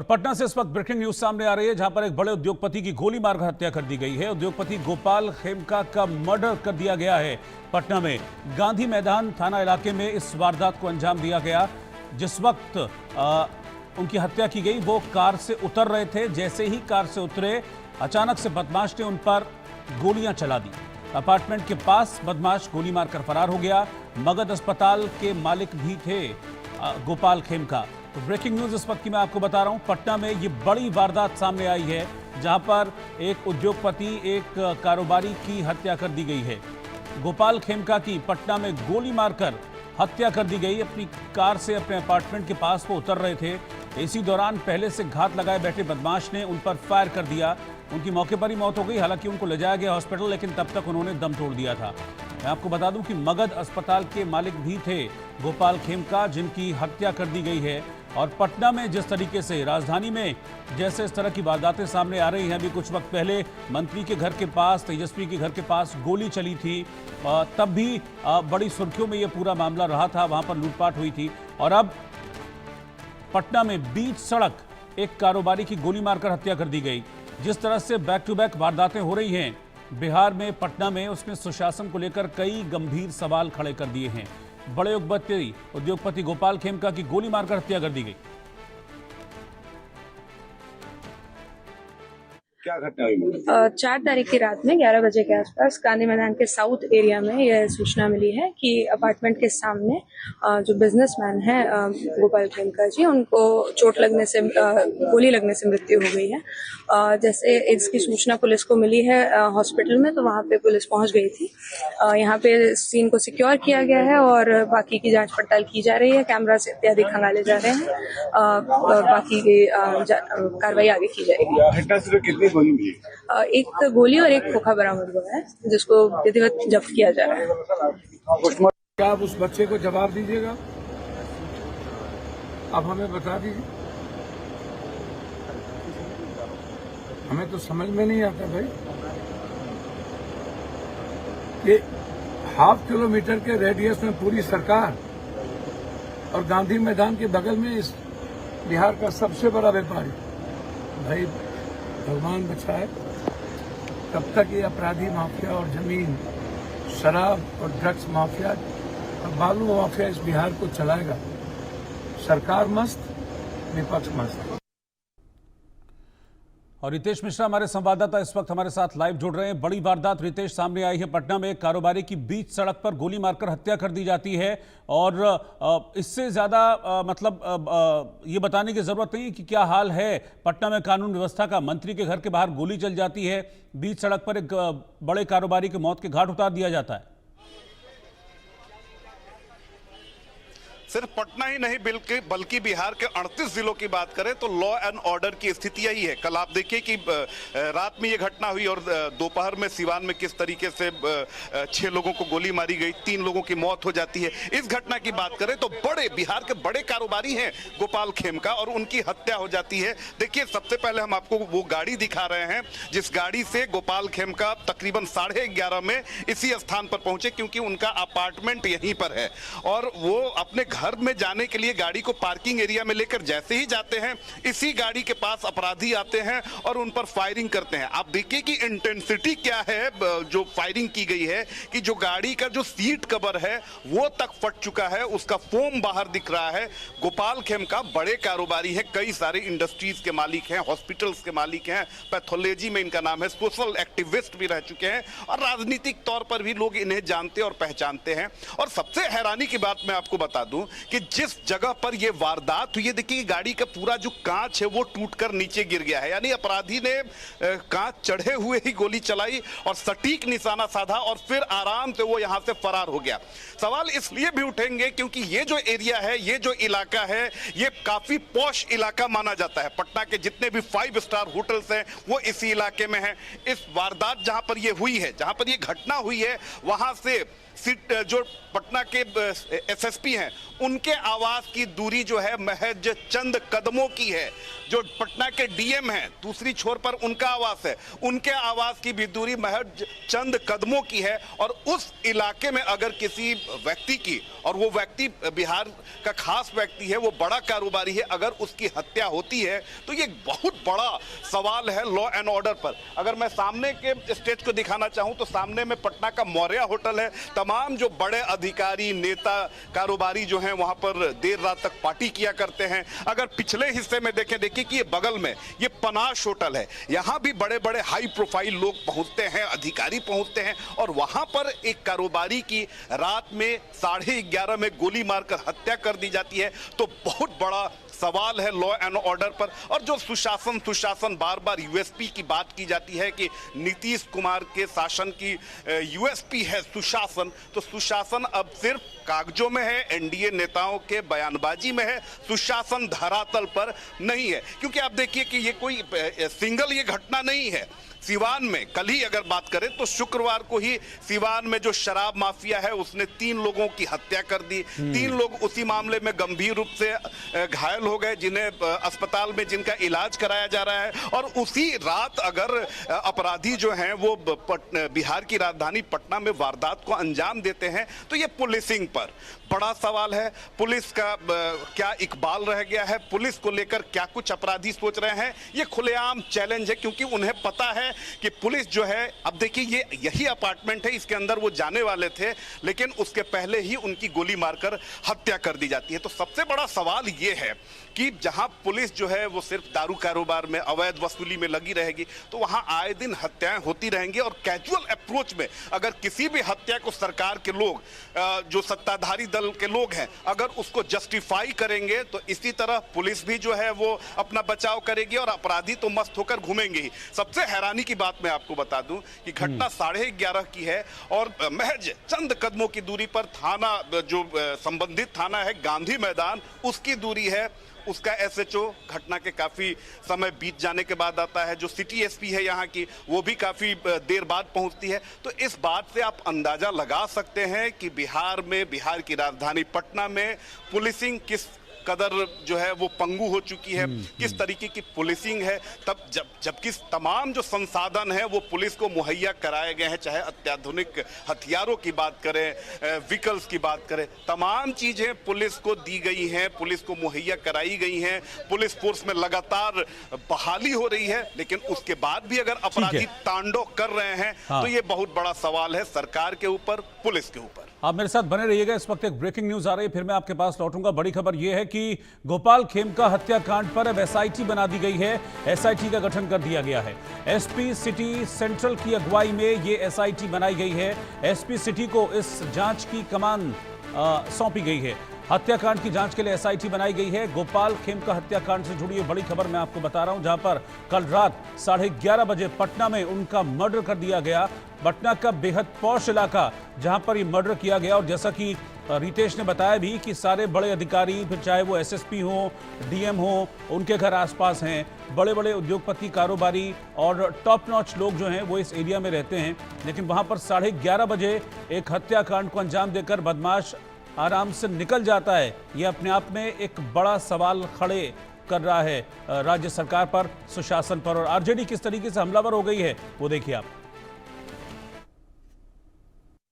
पटना से इस वक्त ब्रेकिंग न्यूज सामने आ रही है, जहां पर एक बड़े उद्योगपति की गोली मारकर हत्या कर दी गई है। उद्योगपति गोपाल खेमका का मर्डर कर दिया गया है। पटना में गांधी मैदान थाना इलाके में इस वारदात को अंजाम दिया गया। जिस वक्त उनकी हत्या की गई, वो कार से उतर रहे थे। जैसे ही कार से उतरे, अचानक से बदमाश ने उन पर गोलियां चला दी। अपार्टमेंट के पास बदमाश गोली मारकर फरार हो गया। मगध अस्पताल के मालिक भी थे गोपाल खेमका। तो ब्रेकिंग न्यूज इस वक्त की मैं आपको बता रहा हूं, पटना में ये बड़ी वारदात सामने आई है, जहां पर एक उद्योगपति, एक कारोबारी की हत्या कर दी गई है। गोपाल खेमका की पटना में गोली मारकर हत्या कर दी गई। अपनी कार से अपने अपार्टमेंट के पास वो उतर रहे थे। इसी दौरान पहले से घात लगाए बैठे बदमाश ने उन पर फायर कर दिया। उनकी मौके पर ही मौत हो गई। हालांकि उनको ले जाया गया हॉस्पिटल, लेकिन तब तक उन्होंने दम तोड़ दिया था। मैं आपको बता दूं कि मगध अस्पताल के मालिक भी थे गोपाल खेमका, जिनकी हत्या कर दी गई है। और पटना में जिस तरीके से, राजधानी में जैसे इस तरह की वारदातें सामने आ रही हैं, अभी कुछ वक्त पहले मंत्री के घर के पास, तेजस्वी के घर के पास गोली चली थी, तब भी बड़ी सुर्खियों में ये पूरा मामला रहा था। वहां पर लूटपाट हुई थी। और अब पटना में बीच सड़क एक कारोबारी की गोली मारकर हत्या कर दी गई। जिस तरह से बैक टू बैक वारदातें हो रही हैं बिहार में, पटना में, उसने सुशासन को लेकर कई गंभीर सवाल खड़े कर दिए हैं। बड़े उद्योगपति गोपाल खेमका की गोली मारकर हत्या कर दी गई। क्या घटना हुई? 4 तारीख की रात में 11 बजे के आसपास गांधी मैदान के साउथ एरिया में यह सूचना मिली है कि अपार्टमेंट के सामने जो बिजनेसमैन है गोपाल खेमका जी, उनको चोट लगने से, गोली लगने से मृत्यु हो गई है। जैसे इसकी सूचना पुलिस को मिली है हॉस्पिटल में, तो वहां पे पुलिस पहुंच गई थी। यहाँ पे सीन को सिक्योर किया गया है और बाकी की जांच पड़ताल की जा रही है। कैमरा से इत्यादि खंगाले जा रहे हैं। बाकी की कार्रवाई आगे की जाएगी। एक गोली और एक खोखा बरामद हुआ है, जिसको विधिवत जब्त किया जा रहा है। क्या आप उस बच्चे को जवाब दीजिएगा? आप हमें बता दीजिए। हमें तो समझ में नहीं आता भाई कि ½ किलोमीटर के रेडियस में पूरी सरकार और गांधी मैदान के बगल में इस बिहार का सबसे बड़ा व्यापारी, भाई भगवान बचाए, तब तक ये अपराधी माफिया और जमीन, शराब और ड्रग्स माफिया और बालू माफिया इस बिहार को चलाएगा। सरकार मस्त, विपक्ष मस्त। और रितेश मिश्रा हमारे संवाददाता इस वक्त हमारे साथ लाइव जुड़ रहे हैं। बड़ी वारदात रितेश सामने आई है। पटना में एक कारोबारी की बीच सड़क पर गोली मारकर हत्या कर दी जाती है। और इससे ज्यादा ये बताने की जरूरत नहीं कि क्या हाल है पटना में कानून व्यवस्था का। मंत्री के घर के बाहर गोली चल जाती है, बीच सड़क पर एक बड़े कारोबारी की मौत के घाट उतार दिया जाता है। सिर्फ पटना ही नहीं बल्कि बिहार के 38 जिलों की बात करें तो लॉ एंड ऑर्डर की स्थिति यही है। कल आप देखिए कि रात में ये घटना हुई और दोपहर में सिवान में किस तरीके से 6 लोगों को गोली मारी गई, 3 लोगों की मौत हो जाती है। इस घटना की बात करें तो बिहार के बड़े कारोबारी हैं गोपाल खेमका, और उनकी हत्या हो जाती है। देखिए, सबसे पहले हम आपको वो गाड़ी दिखा रहे हैं जिस गाड़ी से गोपाल खेमका तकरीबन 11:30 में इसी स्थान पर पहुंचे, क्योंकि उनका अपार्टमेंट यहीं पर है। और वो अपने घर में जाने के लिए गाड़ी को पार्किंग एरिया में लेकर जैसे ही जाते हैं, इसी गाड़ी के पास अपराधी आते हैं और उन पर फायरिंग करते हैं। आप देखिए कि इंटेंसिटी क्या है जो फायरिंग की गई है, कि जो गाड़ी का जो सीट कवर है वो तक फट चुका है, उसका फोम बाहर दिख रहा है। गोपाल खेमका बड़े कारोबारी है, कई सारे इंडस्ट्रीज के मालिक हैं, हॉस्पिटल्स के मालिक हैं, पैथोलॉजी में इनका नाम है, सोशल एक्टिविस्ट भी रह चुके हैं और राजनीतिक तौर पर भी लोग इन्हें जानते और पहचानते हैं। और सबसे हैरानी की बात मैं आपको बता दूं कि जिस जगह पर यह वारदात हुई है, देखिए गाड़ी का पूरा जो कांच है वो टूटकर नीचे गिर गया है। यानी अपराधी ने कांच चढ़े हुए ही गोली चलाई और सटीक निशाना साधा और फिर आराम से वो यहां से फरार हो गया। सवाल इसलिए भी उठेंगे क्योंकि ये जो एरिया है, ये जो इलाका है, ये काफी पॉश इलाका माना जाता है। पटना के जितने भी 5 स्टार होटल्स हैं वो इसी इलाके में हैं। इस वारदात जहां पर ये हुई है, जहां पर ये घटना हुई है, वहां से जो पटना के एसएसपी हैं उनके आवास की दूरी जो है महज चंद कदमों की है। जो पटना के डीएम हैं दूसरी छोर पर उनका आवास है, उनके आवास की भी दूरी महज चंद कदमों की है। और उस इलाके में अगर किसी व्यक्ति की, और वो व्यक्ति बिहार का खास व्यक्ति है, वो बड़ा कारोबारी है, अगर उसकी हत्या होती है तो ये बहुत बड़ा सवाल है लॉ एंड ऑर्डर पर। अगर मैं सामने के स्टेज को दिखाना चाहूं तो सामने में पटना का मौर्या होटल है। तमाम जो बड़े अधिकारी, नेता, कारोबारी जो हैं वहां पर देर रात तक पार्टी किया करते हैं। अगर पिछले हिस्से में देखिए कि ये बगल में ये पनाश होटल है, यहां भी बड़े बड़े हाई प्रोफाइल लोग पहुंचते हैं, अधिकारी पहुंचते हैं, और वहां पर एक कारोबारी की रात में 11:30 में गोली मारकर हत्या कर दी जाती है। तो बहुत बड़ा सवाल है लॉ एंड ऑर्डर पर। और जो सुशासन बार बार यूएसपी की बात की जाती है कि नीतीश कुमार के शासन की यूएसपी है सुशासन, तो सुशासन अब सिर्फ कागजों में है, एनडीए नेताओं के बयानबाजी में है, सुशासन धरातल पर नहीं है। क्योंकि आप देखिए कि ये कोई सिंगल ये घटना नहीं है। सिवान में कल ही अगर बात करें तो शुक्रवार को ही सिवान में जो शराब माफिया है उसने 3 लोगों की हत्या कर दी। 3 लोग उसी मामले में गंभीर रूप से घायल हो गए, जिन्हें अस्पताल में जिनका इलाज कराया जा रहा है। और उसी रात अगर अपराधी जो हैं वो बिहार की राजधानी पटना में वारदात को अंजाम देते हैं तो ये पुलिसिंग पर बड़ा सवाल है। पुलिस का क्या इकबाल रह गया है, पुलिस को लेकर क्या कुछ अपराधी सोच रहे हैं, ये खुलेआम चैलेंज है। क्योंकि उन्हें पता है कि पुलिस जो है, अब देखिए यही अपार्टमेंट है, इसके अंदर वो जाने वाले थे, लेकिन उसके पहले ही उनकी गोली मारकर हत्या कर दी जाती है। तो सबसे बड़ा सवाल ये है कि जहां पुलिस जो है वो सिर्फ दारू कारोबार में, अवैध वसूली में लगी रहेगी तो वहां आए दिन हत्याएं होती रहेंगी। और कैजुअल अप्रोच में अगर किसी भी हत्या को सरकार के लोग, जो सत्ताधारी दल के लोग हैं, अगर उसको जस्टिफाई करेंगे तो इसी तरह पुलिस भी जो है वो अपना बचाव करेगी और अपराधी तो मस्त होकर घूमेंगे ही। सबसे हैरानी की बात मैं आपको बता दूं कि घटना 11:30 की है और महज चंद कदमों की दूरी पर थाना, जो संबंधित थाना है गांधी मैदान, उसकी दूरी है। उसका एसएचओ घटना के काफी समय बीत जाने के बाद आता है। जो सिटी एसपी है यहाँ की, वो भी काफी देर बाद पहुंचती है। तो इस बात से आप अंदाजा लगा सकते हैं कि बिहार में, बिहार की राजधानी पटना में पुलिसिंग किस कदर जो है वो पंगु हो चुकी है, किस तरीके की पुलिसिंग है। तब जबकि तमाम जो संसाधन है वो पुलिस को मुहैया कराए गए हैं, चाहे अत्याधुनिक हथियारों की बात करें, व्हीकल्स की बात करें, तमाम चीजें पुलिस को दी गई हैं, पुलिस को मुहैया कराई गई हैं। पुलिस फोर्स में लगातार बहाली हो रही है, लेकिन उसके बाद भी अगर अपराधी तांडव कर रहे हैं तो ये बहुत बड़ा सवाल है सरकार के ऊपर, पुलिस के ऊपर। आप मेरे साथ बने रहिएगा, इस वक्त एक ब्रेकिंग न्यूज आ रही है, फिर मैं आपके पास लौटूंगा। बड़ी खबर यह है कि गोपाल खेमका हत्याकांड पर अब एसआईटी बना दी गई है। एसआईटी का गठन कर दिया गया है। एसपी सिटी सेंट्रल की अगुवाई में ये एसआईटी बनाई गई है। एसपी सिटी को इस जांच की कमान सौंपी गई है। हत्याकांड की जांच के लिए एसआईटी बनाई गई है। गोपाल खेमका हत्याकांड से जुड़ी ये बड़ी खबर मैं आपको बता रहा हूं, जहां पर कल रात 11:30 बजे पटना में उनका मर्डर कर दिया गया। पटना का बेहद पॉश इलाका जहां पर ये मर्डर किया गया, और जैसा कि रितेश ने बताया भी कि सारे बड़े अधिकारी, फिर चाहे वो एसएसपी हो, डीएम हो, उनके घर आसपास हैं। बड़े बड़े उद्योगपति, कारोबारी और टॉप नॉच लोग जो हैं वो इस एरिया में रहते हैं। लेकिन वहां पर 11:30 बजे एक हत्याकांड को अंजाम देकर बदमाश आराम से निकल जाता है। ये अपने आप में एक बड़ा सवाल खड़े कर रहा है राज्य सरकार पर, सुशासन पर। और आरजेडी किस तरीके से हमलावर हो गई है वो देखिए आप।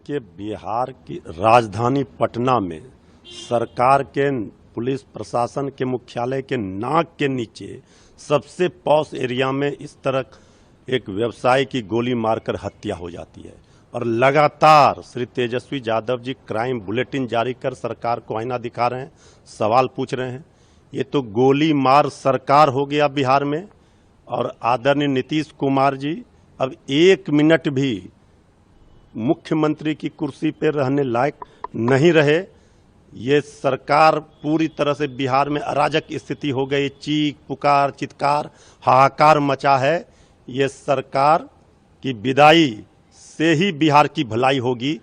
कि बिहार की राजधानी पटना में सरकार के पुलिस प्रशासन के मुख्यालय के नाक के नीचे सबसे पॉश एरिया में इस तरह एक व्यवसायी की गोली मारकर हत्या हो जाती है। और लगातार श्री तेजस्वी यादव जी क्राइम बुलेटिन जारी कर सरकार को आईना दिखा रहे हैं, सवाल पूछ रहे हैं। ये तो गोली मार सरकार हो गया बिहार में। और आदरणीय नीतीश कुमार जी अब 1 मिनट भी मुख्यमंत्री की कुर्सी पर रहने लायक नहीं रहे। ये सरकार पूरी तरह से बिहार में अराजक स्थिति हो गई। चीख पुकार, चित्कार, हाहाकार मचा है। ये सरकार की विदाई से ही बिहार की भलाई होगी।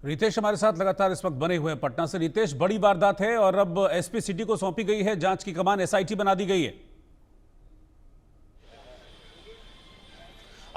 रितेश हमारे साथ लगातार इस वक्त बने हुए हैं पटना से। रितेश, बड़ी वारदात है और अब एसपी सिटी को सौंपी गई है जांच की कमान, एसआईटी बना दी गई है।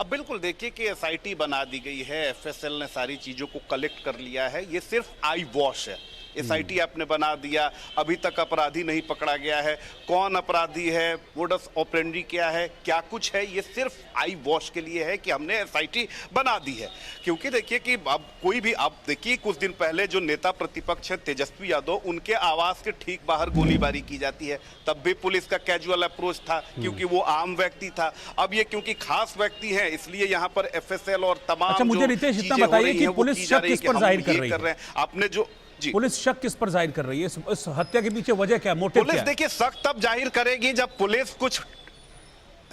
अब बिल्कुल देखिए कि एसआईटी बना दी गई है, एफएसएल ने सारी चीजों को कलेक्ट कर लिया है, ये सिर्फ आई वॉश है। एसआईटी आपने बना दिया, अभी तक अपराधी नहीं पकड़ा गया है, कौन अपराधी है, मोडस ऑपरेंडी क्या है, क्या कुछ है, ये सिर्फ आई वॉश के लिए है कि हमने एसआईटी बना दी है। क्योंकि देखिए कि अब कोई भी, अब देखिए कुछ दिन पहले जो नेता प्रतिपक्ष है तेजस्वी यादव, उनके आवास के ठीक बाहर गोलीबारी की जाती है, तब भी पुलिस का कैजुअल अप्रोच था क्योंकि वो आम व्यक्ति था। अब ये क्योंकि खास व्यक्ति है इसलिए यहाँ पर एफएसएल और तमाम अच्छा, मुझे रितेश इतना बताइए कि पुलिस शक किस पर जाहिर कर रही है? आपने जो पुलिस शक किस पर जाहिर कर रही है? इस हत्या के पीछे वजह क्या है, मोटिव क्या पुलिस है? देखिए शक तब जाहिर करेगी जब पुलिस कुछ,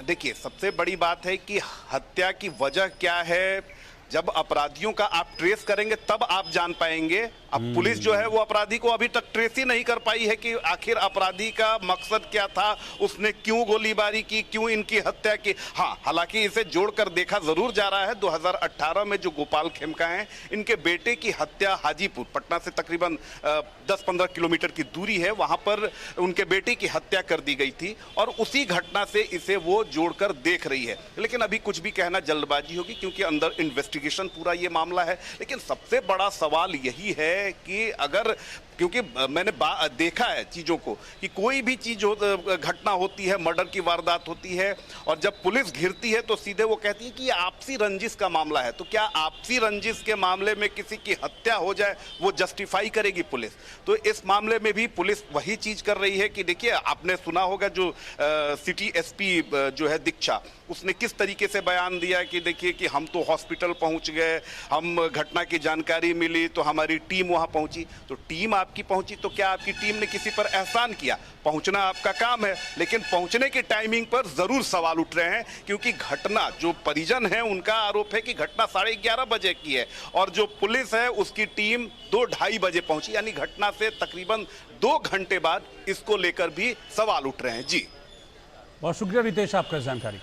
देखिए सबसे बड़ी बात है कि हत्या की वजह क्या है, जब अपराधियों का आप ट्रेस करेंगे तब आप जान पाएंगे। अब पुलिस जो है वो अपराधी को अभी तक ट्रेस ही नहीं कर पाई है कि आखिर अपराधी का मकसद क्या था, उसने क्यों गोलीबारी की, क्यों इनकी हत्या की। हाँ, हालांकि इसे जोड़कर देखा जरूर जा रहा है। 2018 में जो गोपाल खेमका हैं, इनके बेटे की हत्या हाजीपुर, पटना से तकरीबन 10-15 किलोमीटर की दूरी है, वहां पर उनके बेटे की हत्या कर दी गई थी और उसी घटना से इसे वो जोड़कर देख रही है। लेकिन अभी कुछ भी कहना जल्दबाजी होगी क्योंकि अंदर इन्वेस्टिगेशन पूरा ये मामला है। लेकिन सबसे बड़ा सवाल यही है कि अगर, क्योंकि मैंने देखा है चीजों को कि कोई भी चीज घटना होती है, मर्डर की वारदात होती है और जब पुलिस घिरती है तो सीधे वो कहती है कि ये आपसी रंजिश का मामला है। तो क्या आपसी रंजिश के मामले में किसी की हत्या हो जाए वो जस्टिफाई करेगी पुलिस? तो इस मामले में भी पुलिस वही चीज कर रही है कि देखिए, आपने सुना होगा जो सिटी एसपी जो है दीक्षा, उसने किस तरीके से बयान दिया कि देखिए कि हम तो हॉस्पिटल पहुंच गए, हम घटना की जानकारी मिली तो हमारी टीम वहां पहुंची। तो टीम आपकी पहुंची तो क्या आपकी टीम ने किसी पर एहसान किया? पहुंचना आपका काम है, लेकिन पहुंचने की टाइमिंग पर जरूर सवाल उठ रहे हैं क्योंकि घटना, जो परिजन है उनका आरोप है कि घटना 11:30 बजे की है और जो पुलिस है उसकी टीम 2-2:30 बजे पहुंची, यानी घटना से तकरीबन 2 घंटे बाद इसको लेकर भी सवाल उठ रहे हैं। जी, बहुत शुक्रिया रितेश आपका जानकारी।